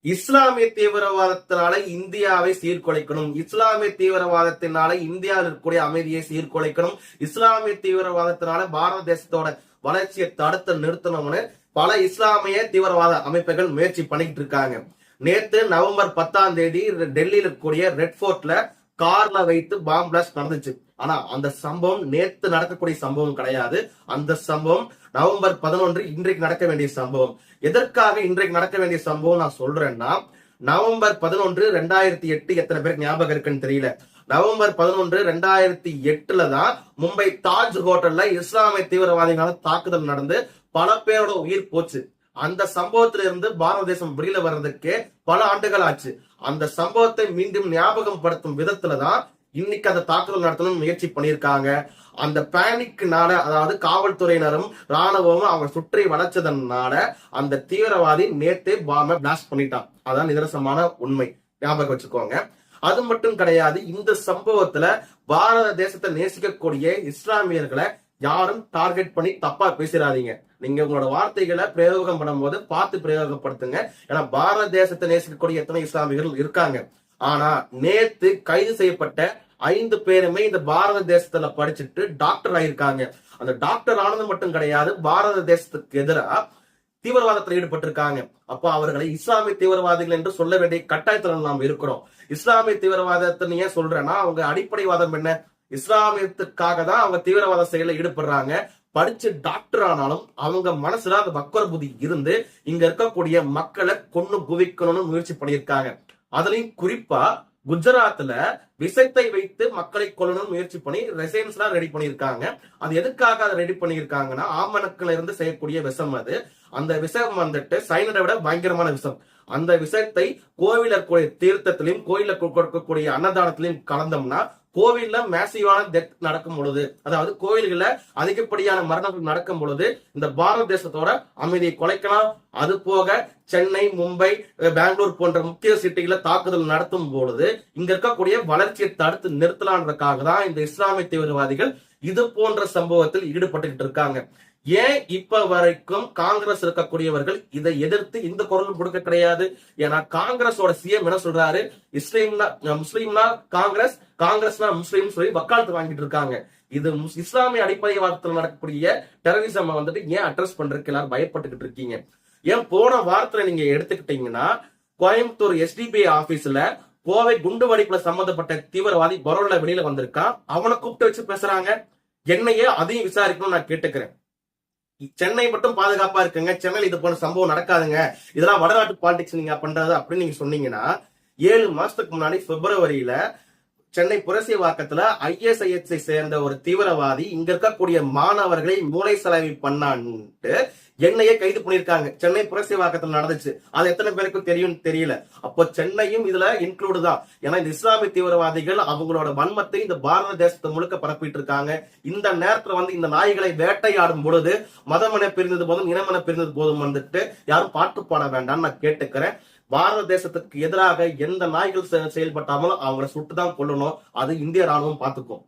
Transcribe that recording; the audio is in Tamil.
இஸ்லாமிய தீவிரவாதத்தினால இந்தியாவை சீர்குலைக்கணும், இஸ்லாமிய தீவிரவாதத்தினால இந்தியாவில் இருக்கக்கூடிய அமைதியை சீர்குலைக்கணும், இஸ்லாமிய தீவிரவாதத்தினால பாரத தேசத்தோட வளர்ச்சியை தடுத்து நிறுத்தணும்னு பல இஸ்லாமிய தீவிரவாத அமைப்புகள் முயற்சி பண்ணிட்டு இருக்காங்க. நேத்து நவம்பர் 10ஆம் தேதி டெல்லியில இருக்கக்கூடிய ரெட் போர்ட்ல கார்ல வைத்து பாம் பிளாஸ்ட் நடந்துச்சு. ஆனா அந்த சம்பவம் நேத்து நடக்கக்கூடிய சம்பவம் கிடையாது. அந்த சம்பவம் நவம்பர் 11 இன்றைக்கு நடக்க வேண்டிய சம்பவம். எதற்காக இன்றைக்கு நடக்க வேண்டிய சம்பவம் நான் சொல்றேன்னா, நவம்பர் 11 2008 எத்தனை பேருக்கு ஞாபகம் இருக்குன்னு தெரியல. நவம்பர் 11 2008 தான் மும்பை தாஜ் ஹோட்டல்ல இஸ்லாமிய தீவிரவாதிகளால் தாக்குதல் நடந்து பல பேரோட உயிர் போச்சு. அந்த சம்பவத்தில இருந்து பாரத தேசம் வெளியில வர்றதுக்கு பல ஆண்டுகள் ஆச்சு. அந்த சம்பவத்தை மீண்டும் ஞாபகம் படுத்தும் விதத்துலதான் இன்னைக்கு அந்த தாக்குதல் நடத்தணும் முயற்சி பண்ணியிருக்காங்க. அந்த பேனிக்னால, அதாவது காவல்துறையினரும் ராணுவமும் அவங்க சுற்றி வளைச்சதனால அந்த தீவிரவாதி நேத்தே பாம்பை பிளாஸ்ட் பண்ணிட்டான். அதான் நிதர்சனமான உண்மை, ஞாபகம் வச்சுக்கோங்க. அது மட்டும் கிடையாது, இந்த சம்பவத்துல பாரத தேசத்தை நேசிக்கக்கூடிய இஸ்லாமியர்களை யாரும் டார்கெட் பண்ணி தப்பா பேசிடாதீங்க. நீங்க உங்களோட வார்த்தைகளை பிரயோகம் பண்ணும்போது பார்த்து பிரயோகப்படுத்துங்க. ஏன்னா பாரத தேசத்தை நேசிக்கக்கூடிய எத்தனை இஸ்லாமியர்கள் இருக்காங்க. ஆனா நேத்து கைது செய்யப்பட்ட 5 பேருமே இந்த பாரத தேசத்துல படிச்சுட்டு டாக்டர் ஆயிருக்காங்க. அந்த டாக்டர் ஆனது மட்டும் கிடையாது, பாரத தேசத்துக்கு எதிராக தீவிரவாதத்தில் ஈடுபட்டிருக்காங்க. அப்ப அவர்களை இஸ்லாமிய தீவிரவாதிகள் என்று சொல்ல வேண்டிய கட்டாயத்தில் நாம் இருக்கிறோம். இஸ்லாமிய தீவிரவாதத்தை ஏன் சொல்றேன்னா, அவங்க அடிப்படைவாதம் என்ன? இஸ்லாமியத்துக்காக தான் அவங்க தீவிரவாத செயலில் ஈடுபடுறாங்க. படிச்சு டாக்டர் ஆனாலும் அவங்க மனசுல அந்த வக்கர புத்தி இருந்து இங்க இருக்கக்கூடிய மக்களை கொன்னு குவிக்கணும்னு முயற்சி பண்ணியிருக்காங்க. அதுலயும் குறிப்பா குஜராத்ல விஷத்தை வைத்து மக்களை கொல்லணும் முயற்சி பண்ணி ரெசைன்ஸ் எல்லாம் ரெடி பண்ணியிருக்காங்க. அது எதுக்காக அதை ரெடி பண்ணியிருக்காங்கன்னா, ஆமணக்குல இருந்து செய்யக்கூடிய விஷம் அது. அந்த விஷம் வந்துட்டு சைனடை விட பயங்கரமான விஷம். அந்த விஷத்தை கோவில இருக்கக்கூடிய தீர்த்தத்திலையும் கோயில கொடுக்கக்கூடிய அன்னதானத்திலையும் கலந்தோம்னா கோவில்ல மேசிவான டெத் நடக்கும் பொழுது, அதாவது கோவில்கள்ல அதிகப்படியான மரணங்கள் நடக்கும் பொழுது இந்த பாரத தேசத்தோட அமைதியை குலைக்கலாம். அது போக சென்னை, மும்பை, பெங்களூர் போன்ற முக்கிய சிட்டிகளை தாக்குதல் நடத்தும் பொழுது இங்க இருக்கக்கூடிய வளர்ச்சியை தடுத்து நிறுத்தலான்றதுக்காக தான் இந்த இஸ்லாமிய தீவிரவாதிகள் இது போன்ற சம்பவத்தில் ஈடுபட்டுக்கிட்டு இருக்காங்க. ஏன் இப்ப வரைக்கும் காங்கிரஸ் இருக்கக்கூடியவர்கள் இதை எதிர்த்து இந்த குரல் கொடுக்க கிடையாது? ஏன்னா காங்கிரஸோட சிஎம் என்ன சொல்றாரு, முஸ்லீம்னா காங்கிரஸ், காங்கிரஸ்னா முஸ்லீம் சொல்லி வக்காலத்து வாங்கிட்டு இருக்காங்க. இது இஸ்லாமிய அடிப்படைவாதத்தில் நடக்கக்கூடிய டெரரிசம் வந்துட்டு ஏன் அட்ரஸ் பண்றதுக்கு எல்லாரும் பயப்பட்டுக்கிட்டு இருக்கீங்க? ஏன் போன வாரத்துல நீங்க எடுத்துக்கிட்டீங்கன்னா, கோயம்புத்தூர் SDPI ஆபீஸ்ல கோவை குண்டு வெடிப்புல சம்பந்தப்பட்ட தீவிரவாதி பரோல்ல வெளியில வந்திருக்கான். அவனை கூப்பிட்டு வச்சு பேசுறாங்க. என்னையே அதையும் விசாரிக்கணும்னு நான் கேட்டுக்கிறேன். சென்னை மட்டும் பாதுகாப்பா இருக்குங்க, சென்னையில் இது போன்ற சம்பவம் நடக்காதுங்க, இதெல்லாம் வடநாட்டு பாலிடிக்ஸ் நீங்க பண்றது அப்படின்னு நீங்க சொன்னீங்கன்னா, 7 மாசத்துக்கு முன்னாடி பிப்ரவரியில சென்னை புரசைவாக்கத்துல ISIS சேர்ந்த ஒரு தீவிரவாதி இங்க இருக்கக்கூடிய மாணவர்களை மூளை செலவி பண்ணான்ட்டு என்னையே கைது பண்ணிருக்காங்க. சென்னை புரசைவாக்கத்துல நடந்துச்சு. அது எத்தனை பேருக்கும் தெரியும் தெரியல. அப்போ சென்னையும் இதுல இன்க்ளூடு தான். ஏன்னா இந்த இஸ்லாமிய தீவிரவாதிகள் அவங்களோட வன்மத்தை இந்த பாரத தேசத்தை முழுக்க பரப்பிட்டு இருக்காங்க. இந்த நேரத்துல இந்த நாய்களை வேட்டையாடும் பொழுது மதமென பிரிந்தது போதும் இனமென பிரிந்தது போதும் வந்துட்டு யாரும் பாட்டு பாட வேண்டாம்னு நான் கேட்டுக்கிறேன். பாரத தேசத்துக்கு எதிராக எந்த நாய்கள் செயல்பட்டாலும் அவங்களை சுட்டுதான் கொள்ளணும். அது இந்திய ராணுவம் பார்த்துக்கும்.